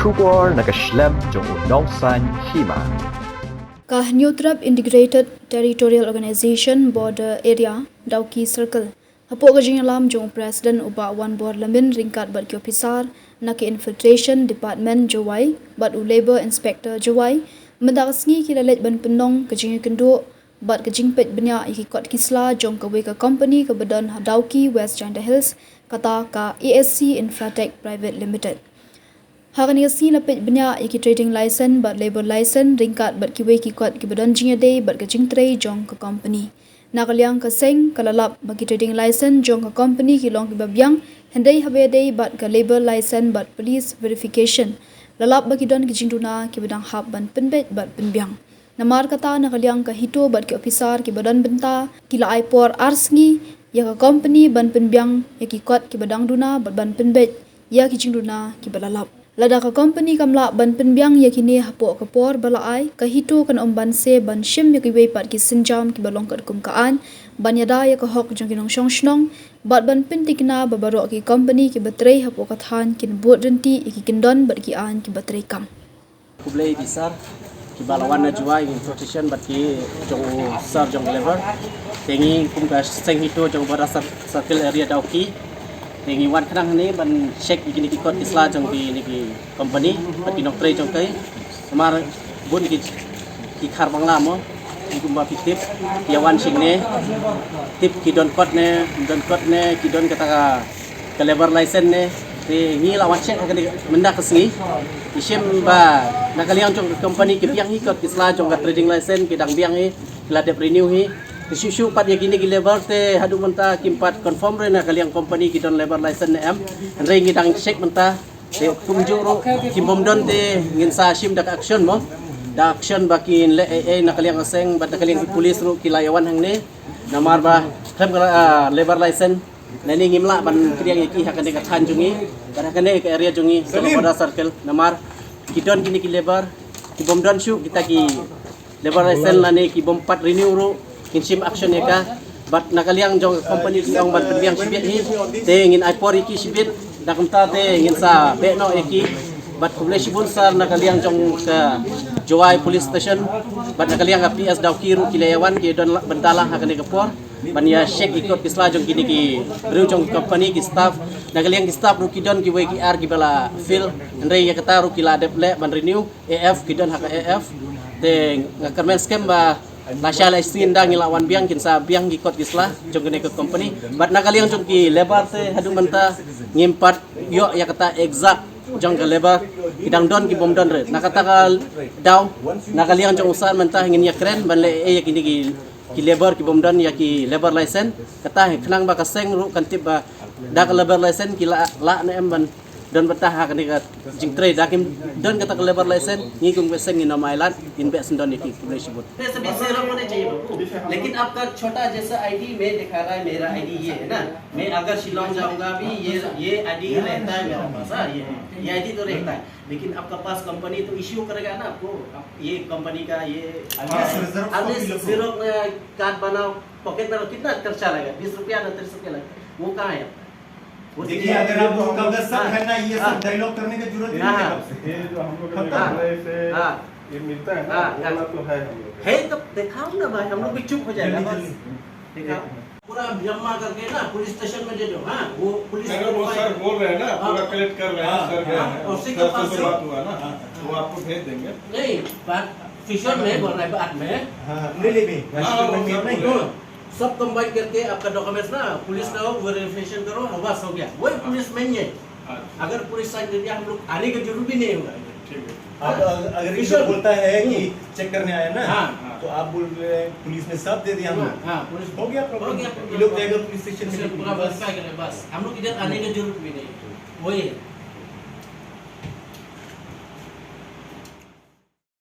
Shubor nakaslem jong unongsan hima. New Trap Integrated Territorial Organization Border Area Dauki Circle. Hapo gajing alam jong President uba one board lamin ringkat bat ki officer na ke Infiltration Department Jawai bat u Labor Inspector Jawai mendakasngi kilalet ban penong gajing kendo bat gajing pet benya ikot kisla jong kawe ka company ke badan Dauki West China Hills kata ka ASC Infratech Private Limited. Hakan yasi lapit benya iki trading license bat labor license ringkat bat kiwe kikot ki badan jingya day bat gajing tray jong ke company. Nakaliang kaseng kalalap bagi trading license jong ke company kilong ki babyang hendai habe day bat ke labor license bat police verification. Lalap bagi don gajing duna ki badang hab ban penbet bat penbyang. Namar kata nakaliang ka hito bat ki officer ki badan benta kila aipor arsngi ya ke company ban penbyang ya kikot ki badang duna bat ban penbet ya ki jingduna ki balalap. Lada ka company kamla ban penbyang yakini hapo kapor balaai ka hito kan omban se ban shim yakiwe pat ki sinjam ki balong kat kumkaan ban yada ya ka hok jong kinong shnong bat ban pentikna babaro ki company ki batrei hapo kathan kin bot renti iki kindon bat ki an ki batrei kam kublai bisar ki balawan na juai in protection bat ki jong sar jong lever tengi kum ka seng hito jong bara circle area Dauki Nengi wan kadang ni ban check begini ki kot isla jong di ni ki company bat ki nok tray jong kai samar bun ki khar bangla mo ki kumba pitip ya wan sing ne tip ki don kot ne ki don kata ka labor license ne te ngi la wan check ka menda kasngi isim ba nakaliang jong company ki piang hi kot isla jong ka trading license ki dang biang hi ladep renew hi Isu pat ya gini labor te hadu menta kimpat confirm re na kaliang company ki don labor license am re ngi dang check menta te kumjuro kimbom don te ngin sa sim dak action mo da action bakin le na kaliang aseng bat kaliang police ru kilayawan hang ne namar ba tham labor license nani ngimla ban kriang ki hakan ka than jungi ban hakan ke area jungi pada circle namar kidon gini ki labor kibom don shu kita ki labor license lani kibom pat renew ru Kinsim action ya ka, but nakaliang jong company jong ban penbiang sibit hi, te ngin aipor iki sibit, nakumta te ngin sa beno iki, but kublai sibun sar nakaliang jong ka Jawai Police Station, but nakaliang ka PS Dauki ru kilayawan ki don bentalah akan dikepor, ban ya shek ikut kisla jong kini ki ru jong company ki staff, nakaliang ki staff ru kidon ki WKR ki bala fill, ndai ya kata ru kila deple ban renew AF kidon hak AF, te ngakarmen scam ba Nasyala istinda ngilawan biang kinsa biang gikot gislah jong ke company bat nakaliang jong ki lebar te hadu menta ngimpat yo ya kata exact jong ke lebar idang don ki bom don re nakata kal daw nakaliang jong usaha menta ngin ya keren ban le ya kini ki lebar ki bom don ya ki lebar license kata kenang ba kaseng ru kantip ba dak lebar license ki la na em ban don betah akan dekat jing trade dakim don kata lebar license ngikung beseng in Mailan in बेसन don की पूरे सबूत सभी शेयरों होने चाहिए लेकिन आपका छोटा जैसा आईडी में दिखा रहा है मेरा आईडी ये है ना मैं अगर शिलोंग जाऊंगा भी ये आईडी रहता है मेरा पास ये आईडी तो रहता है लेकिन आपका पास कंपनी तो इश्यू करेगा ना आपको ये कंपनी का ये आपने जीरो कार्ड बनाओ पॉकेट में कितना खर्चा लगेगा 20 रुपया ना 30 रुपया लगेगा वो कहाँ है देखिए अगर आप कागज सब है ना ये सब डायलॉग करने की जरूरत नहीं है आपसे ये जो हम लोग से ये मिलता है ना वो तो है तो दिखाओ ना भाई हम लोग भी चुप हो जाएगा बस दिखाओ पूरा जमा करके ना पुलिस स्टेशन में दे दो हां वो पुलिस वो सर बोल रहे हैं ना पूरा कलेक्ट कर रहे हैं सर गए हैं उसी के पास से बात हुआ ना वो आपको भेज देंगे नहीं बात फिशर में बोल रहा है बाद में हां ले नहीं सब कंबाइन करके आपका डॉक्यूमेंट्स ना पुलिस ने वेरिफिकेशन करो बस हो गया वही पुलिस में ही है अगर पुलिस साइन कर दिया हम लोग आने की जरूरत भी नहीं होगा ठीक है अब अगर किसी बोलता है कि चेक करने आया ना तो आप बोल रहे हैं पुलिस ने सब दे दिया हम हां पुलिस हो गया प्रॉब्लम ये लोग जाएगा पुलिस स्टेशन में पूरा वेरीफाई करें बस हम लोग इधर आने की जरूरत भी नहीं वही है